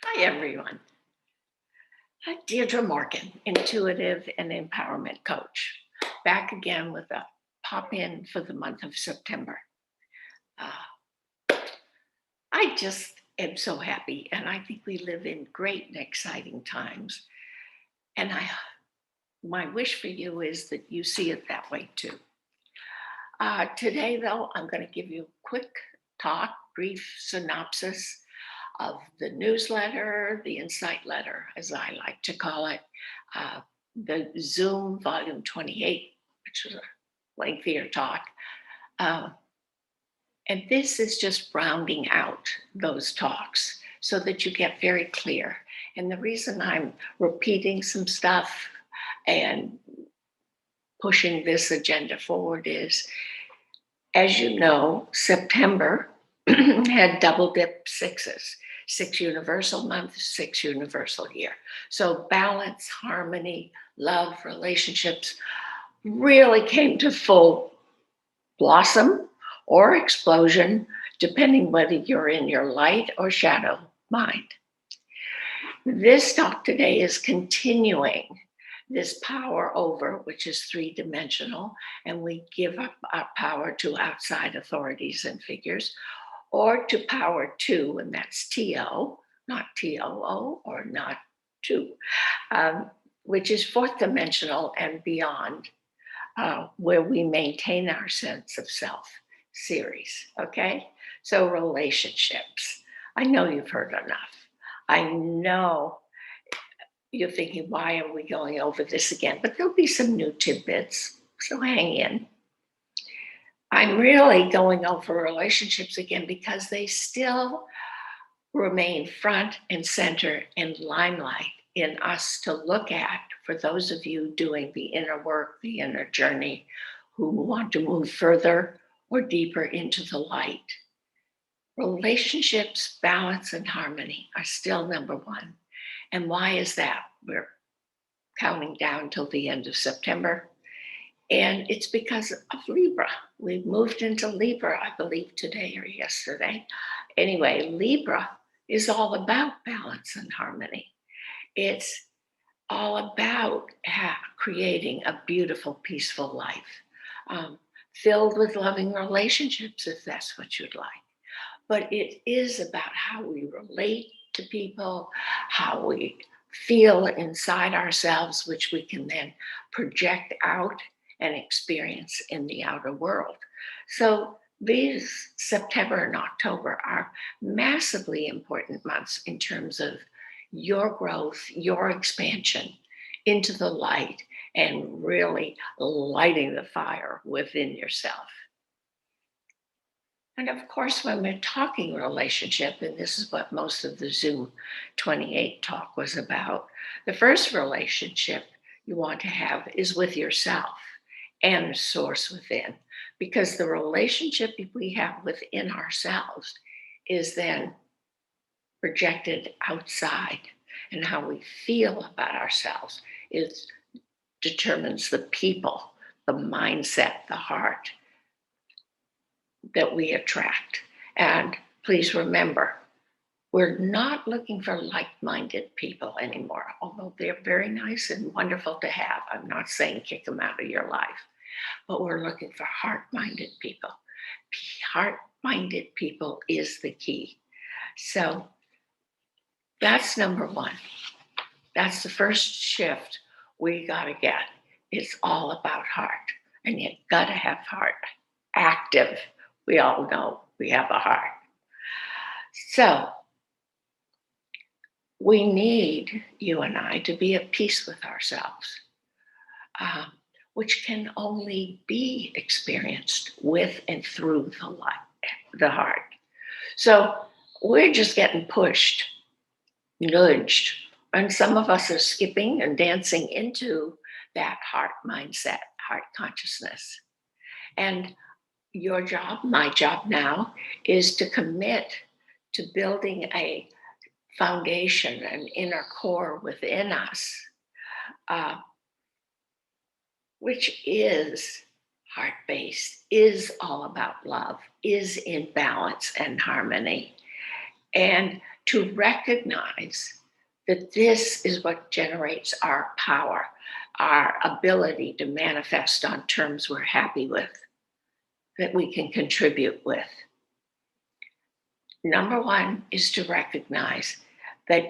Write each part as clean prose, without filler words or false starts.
Hi, everyone. Deirdre Morgan, intuitive and empowerment coach, back again with a pop in for the month of September. Uh, I just am so happy, and I think we live in great and exciting times. And my wish for you is that you see it that way too. Today, though, I'm going to give you a quick talk, brief synopsis of the newsletter, the insight letter, as I like to call it, uh, the Zoom volume 28, which was a lengthier talk. Uh, and this is just rounding out those talks so that you get very clear. And the reason I'm repeating some stuff and pushing this agenda forward is, as you know, September had double dip sixes, 6 universal month, 6 universal year. So balance, harmony, love, relationships really came to full blossom or explosion, depending whether you're in your light or shadow mind. This talk today is continuing this power over, which is three-dimensional, and we give up our power to outside authorities and figures, or to power two, and that's TO, not TOO, or not two, which is fourth dimensional and beyond, where we maintain our sense of self series. Okay, so relationships. I know you've heard enough. I know you're thinking, why are we going over this again? But there'll be some new tidbits, so hang in. I'm really going over relationships again because they still remain front and center and limelight in us to look at for those of you doing the inner work, the inner journey, who want to move further or deeper into the light. Relationships, balance, and harmony are still number one. And why is that? We're counting down till the end of September. And it's because of Libra. We've moved into Libra, I believe, today or yesterday. Anyway, Libra is all about balance and harmony. It's all about creating a beautiful, peaceful life, filled with loving relationships, if that's what you'd like. But it is about how we relate to people, how we feel inside ourselves, which we can then project out and experience in the outer world. So these September and October are massively important months in terms of your growth, your expansion into the light, and really lighting the fire within yourself. And of course, when we're talking relationship, and this is what most of the Zoom 28 talk was about, the first relationship you want to have is with yourself and the source within, because the relationship we have within ourselves is then projected outside, and how we feel about ourselves is determines the people, the mindset, the heart that we attract. And please remember, we're not looking for like-minded people anymore, although they're very nice and wonderful to have. I'm not saying kick them out of your life, but we're looking for heart-minded people. Heart-minded people is the key. So that's number one. That's the first shift we got to get. It's all about heart. And you got to have heart active. We all know we have a heart. So we need, you and I, to be at peace with ourselves, which can only be experienced with and through the light, the heart. So we're just getting pushed, nudged, and some of us are skipping and dancing into that heart mindset, heart consciousness. And your job, my job now, is to commit to building a foundation, an inner core within us, uh, which is heart based, is all about love, is in balance and harmony. And to recognize that this is what generates our power, our ability to manifest on terms we're happy with, that we can contribute with. Number one is to recognize that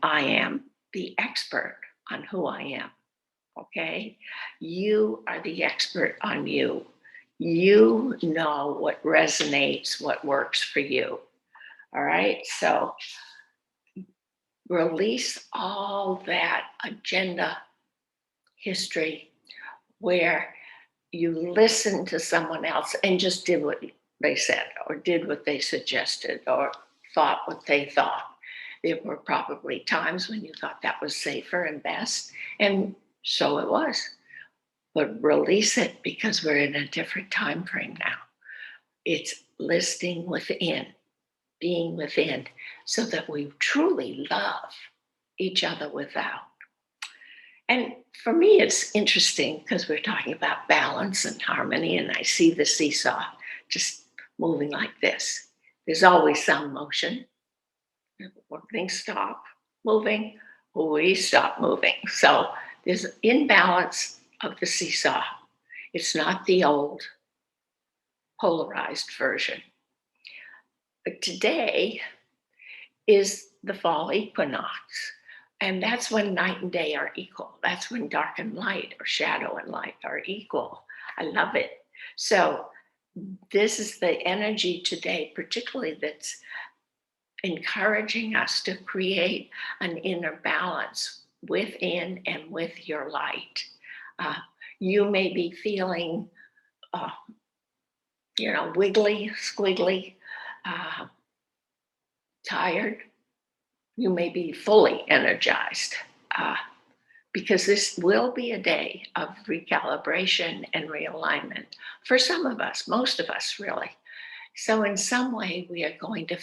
I am the expert on who I am. Okay? You are the expert on you. You know what resonates, what works for you. All right? So release all that agenda history where you listened to someone else and just did what they said or did what they suggested or thought what they thought. There were probably times when you thought that was safer and best, and so it was. But release it because we're in a different time frame now. It's listening within, being within, so that we truly love each other without. And for me, it's interesting because we're talking about balance and harmony, and I see the seesaw just moving like this. There's always some motion. When things stop moving, we stop moving. So there's imbalance of the seesaw. It's not the old polarized version. But today is the fall equinox. And that's when night and day are equal. That's when dark and light or shadow and light are equal. I love it. So this is the energy today, particularly that's encouraging us to create an inner balance within and with your light. Uh, you may be feeling, uh, wiggly, squiggly, uh, tired. You may be fully energized because this will be a day of recalibration and realignment for some of us, most of us, really. So, in some way, we are going to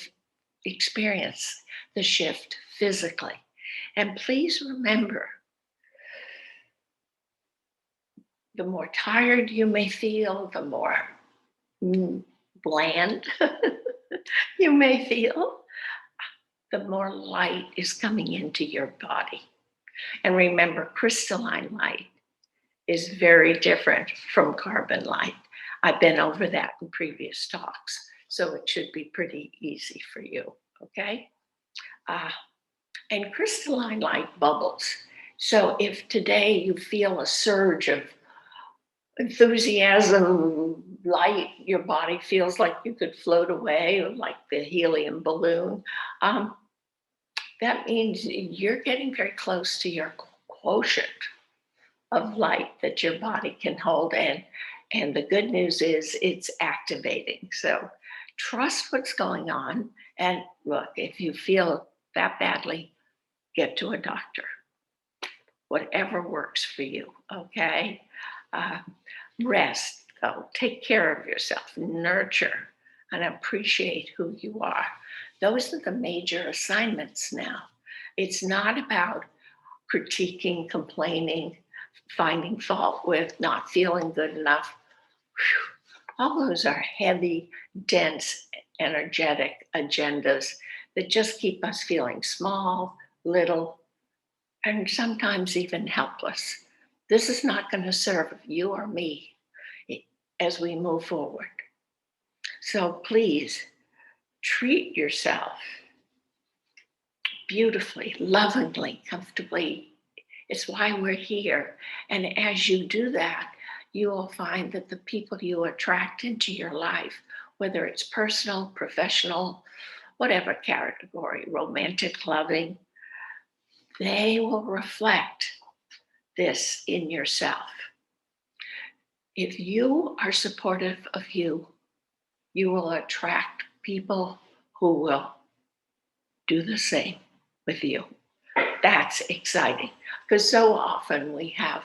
experience the shift physically. And please remember, the more tired you may feel, the more bland you may feel, the more light is coming into your body. And remember, crystalline light is very different from carbon light. I've been over that in previous talks, so it should be pretty easy for you, okay? And crystalline light bubbles. So if today you feel a surge of enthusiasm, light, your body feels like you could float away, or like the helium balloon, that means you're getting very close to your quotient of light that your body can hold in. And the good news is it's activating. So trust what's going on. And look, if you feel that badly, get to a doctor. Whatever works for you, okay? Uh, Rest, though. Take care of yourself. Nurture and appreciate who you are. Those are the major assignments now. It's not about critiquing, complaining, finding fault with, not feeling good enough. Whew. All those are heavy, dense, energetic agendas that just keep us feeling small, little, and sometimes even helpless. This is not going to serve you or me as we move forward. So please treat yourself beautifully, lovingly, comfortably. It's why we're here. And as you do that, you will find that the people you attract into your life, whether it's personal, professional, whatever category, romantic, loving, they will reflect this in yourself. If you are supportive of you, you will attract people who will do the same with you. That's exciting because so often we have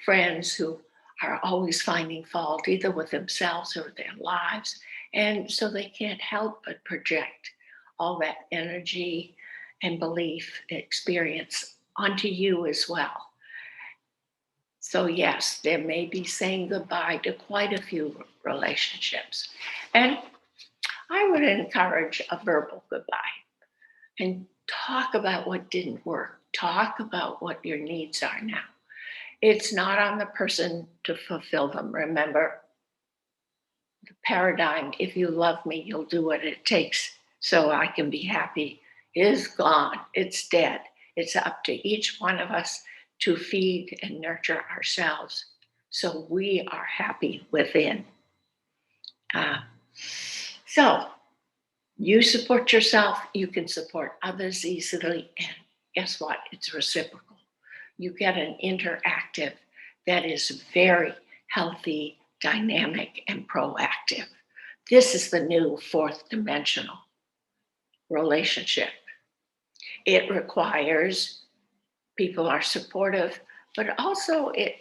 friends who are always finding fault either with themselves or their lives. And so they can't help but project all that energy and belief experience onto you as well. So, yes, there may be saying goodbye to quite a few relationships. And I would encourage a verbal goodbye. and talk about what didn't work. Talk about what your needs are now. It's not on the person to fulfill them. Remember the paradigm, if you love me, you'll do what it takes so I can be happy, is gone. It's dead. It's up to each one of us to feed and nurture ourselves so we are happy within. Uh, so you support yourself, you can support others easily, and guess what? It's reciprocal. You get an interactive that is very healthy, dynamic, and proactive. This is the new fourth dimensional relationship. It requires people are supportive, but also it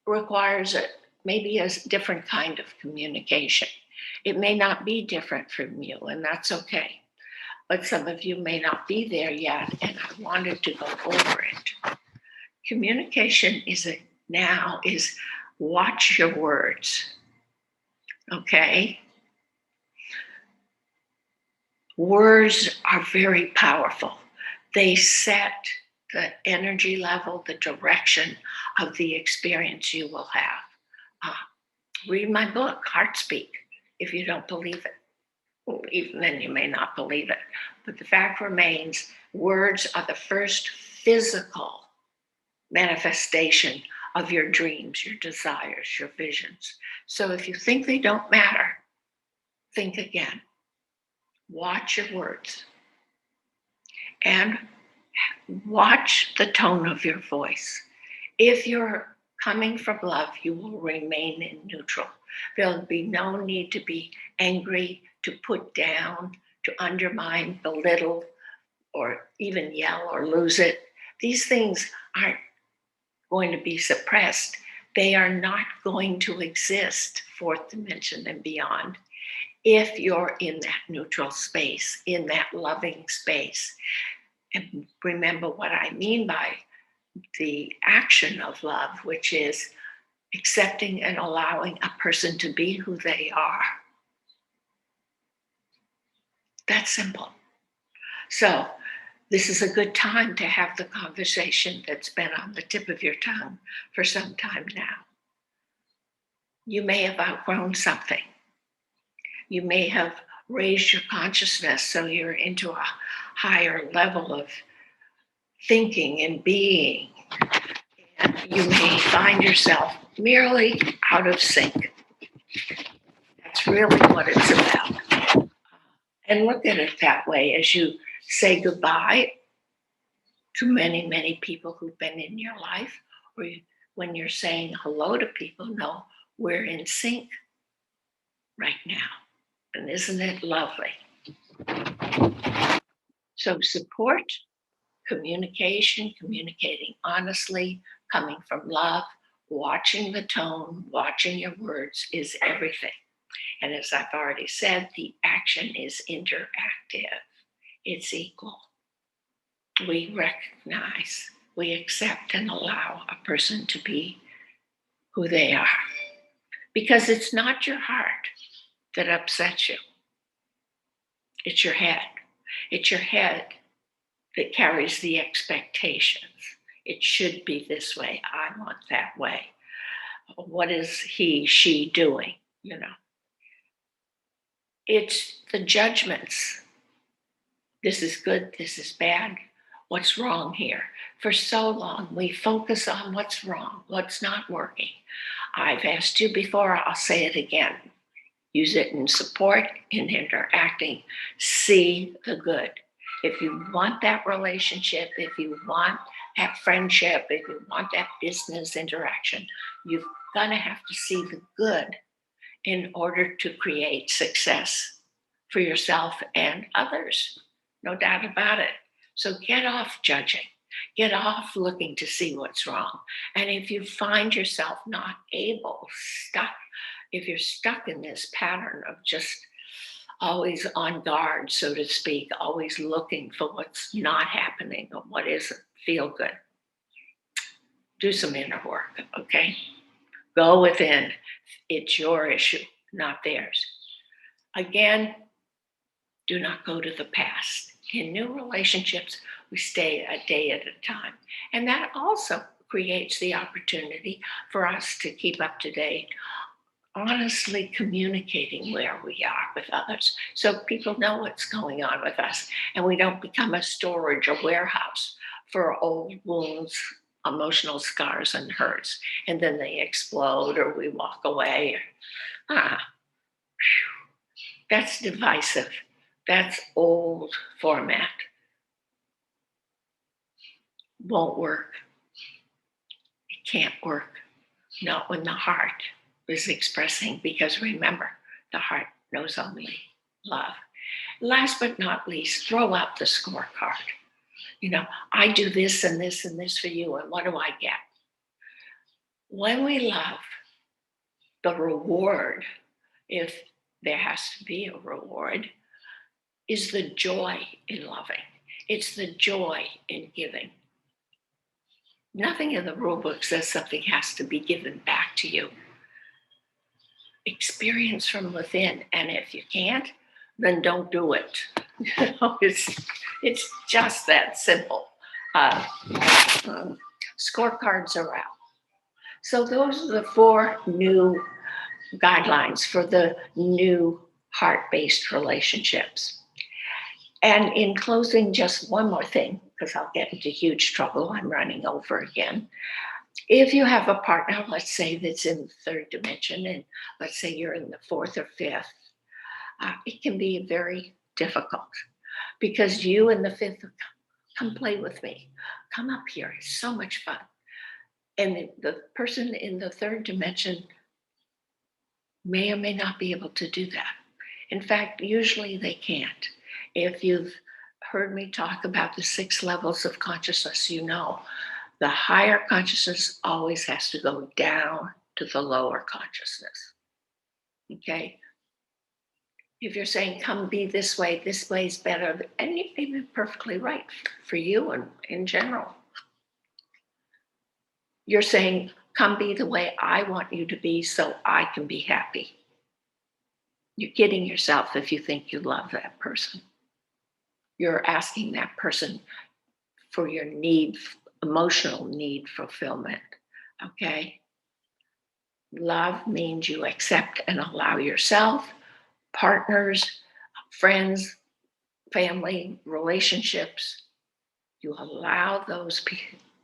requires maybe a different kind of communication. It may not be different from you, and that's okay. But some of you may not be there yet, and I wanted to go over it. Communication is watch your words, okay? Words are very powerful. They set the energy level, the direction of the experience you will have. Read my book, Heart Speak, if you don't believe it. Well, even then, you may not believe it. But the fact remains, words are the first physical manifestation of your dreams, your desires, your visions. So if you think they don't matter, think again. Watch your words and watch the tone of your voice. If you're coming from love, you will remain in neutral. There'll be no need to be angry, to put down, to undermine, belittle, or even yell or lose it. These things aren't going to be suppressed. They are not going to exist, fourth dimension and beyond, if you're in that neutral space, in that loving space. And remember what I mean by the action of love, which is accepting and allowing a person to be who they are. That's simple. So this is a good time to have the conversation that's been on the tip of your tongue for some time now. You may have outgrown something. You may have raised your consciousness so you're into a higher level of thinking and being. And you may find yourself merely out of sync. That's really what it's about. And look at it that way as you say goodbye to many, many people who've been in your life, or when you're saying hello to people, no, we're in sync right now. And isn't it lovely? So support, communication, communicating honestly, coming from love, watching the tone, watching your words is everything. And as I've already said, the action is interactive. It's equal. We recognize, we accept and allow a person to be who they are. Because it's not your heart that upsets you. It's your head. It's your head that carries the expectations. It should be this way. I want that way. What is he, she doing? You know, it's the judgments. This is good. This is bad. What's wrong here? For so long, we focus on what's wrong, what's not working. I've asked you before, I'll say it again. Use it in support, in interacting. See the good. If you want that relationship, if you want that friendship, if you want that business interaction, you've got to have to see the good in order to create success for yourself and others. No doubt about it. So get off judging. Get off looking to see what's wrong. And if you find yourself not able, stuck, if you're stuck in this pattern of just always on guard, so to speak, always looking for what's not happening or what isn't feel good, do some inner work, okay? Go within. It's your issue, not theirs. Again, do not go to the past. In new relationships, we stay a day at a time. And that also creates the opportunity for us to keep up to date, honestly communicating where we are with others so people know what's going on with us and we don't become a storage or warehouse for old wounds, emotional scars, and hurts. And then they explode or we walk away. Ah, that's divisive. That's old format. Won't work. It can't work. Not when the heart is expressing, because remember, the heart knows only love. Last but not least, throw out the scorecard. I do this and this and this for you, and what do I get? When we love, the reward, if there has to be a reward, is the joy in loving. It's the joy in giving. Nothing in the rule book says something has to be given back to you. Experience from within, and if you can't, then don't do it. It's just that simple. Scorecards are out. So those are the 4 new guidelines for the new heart-based relationships. And in closing, just one more thing, because I'll get into huge trouble. I'm running over again. If you have a partner, let's say that's in the 3rd dimension, and let's say you're in the 4th or 5th, it can be very difficult because you in the 5th come play with me. Come up here. It's so much fun. And the person in the 3rd dimension may or may not be able to do that. In fact, usually they can't. If you've heard me talk about the 6 levels of consciousness, the higher consciousness always has to go down to the lower consciousness. Okay? If you're saying, come be this way is better, and you may be perfectly right for you and in general. You're saying, come be the way I want you to be so I can be happy. You're kidding yourself if you think you love that person. You're asking that person for your emotional need fulfillment. Okay? Love means you accept and allow yourself, partners, friends, family, relationships. You allow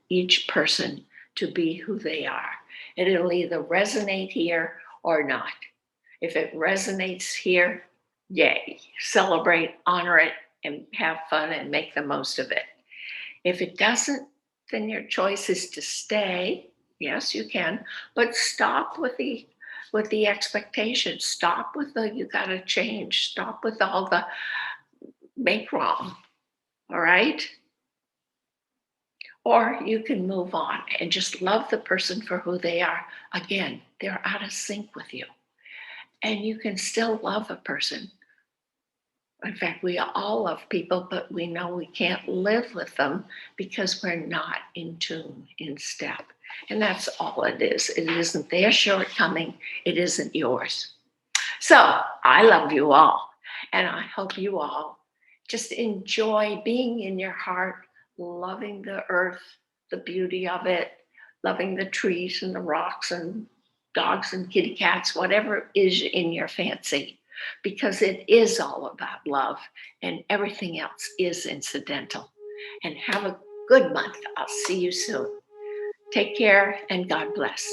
each person to be who they are. And it'll either resonate here or not. If it resonates here, yay, celebrate, honor it, and have fun and make the most of it. If it doesn't, then your choice is to stay. Yes, you can, but stop with the expectations. Stop with the you gotta change. Stop with all the make wrong. All right? Or you can move on and just love the person for who they are. Again, they're out of sync with you. And you can still love a person. In fact, we all love people, but we know we can't live with them because we're not in tune, in step. And that's all it is. It isn't their shortcoming, it isn't yours. So I love you all. And I hope you all just enjoy being in your heart, loving the earth, the beauty of it, loving the trees and the rocks and dogs and kitty cats, whatever is in your fancy, because it is all about love and everything else is incidental. And have a good month. I'll see you soon. Take care and God bless.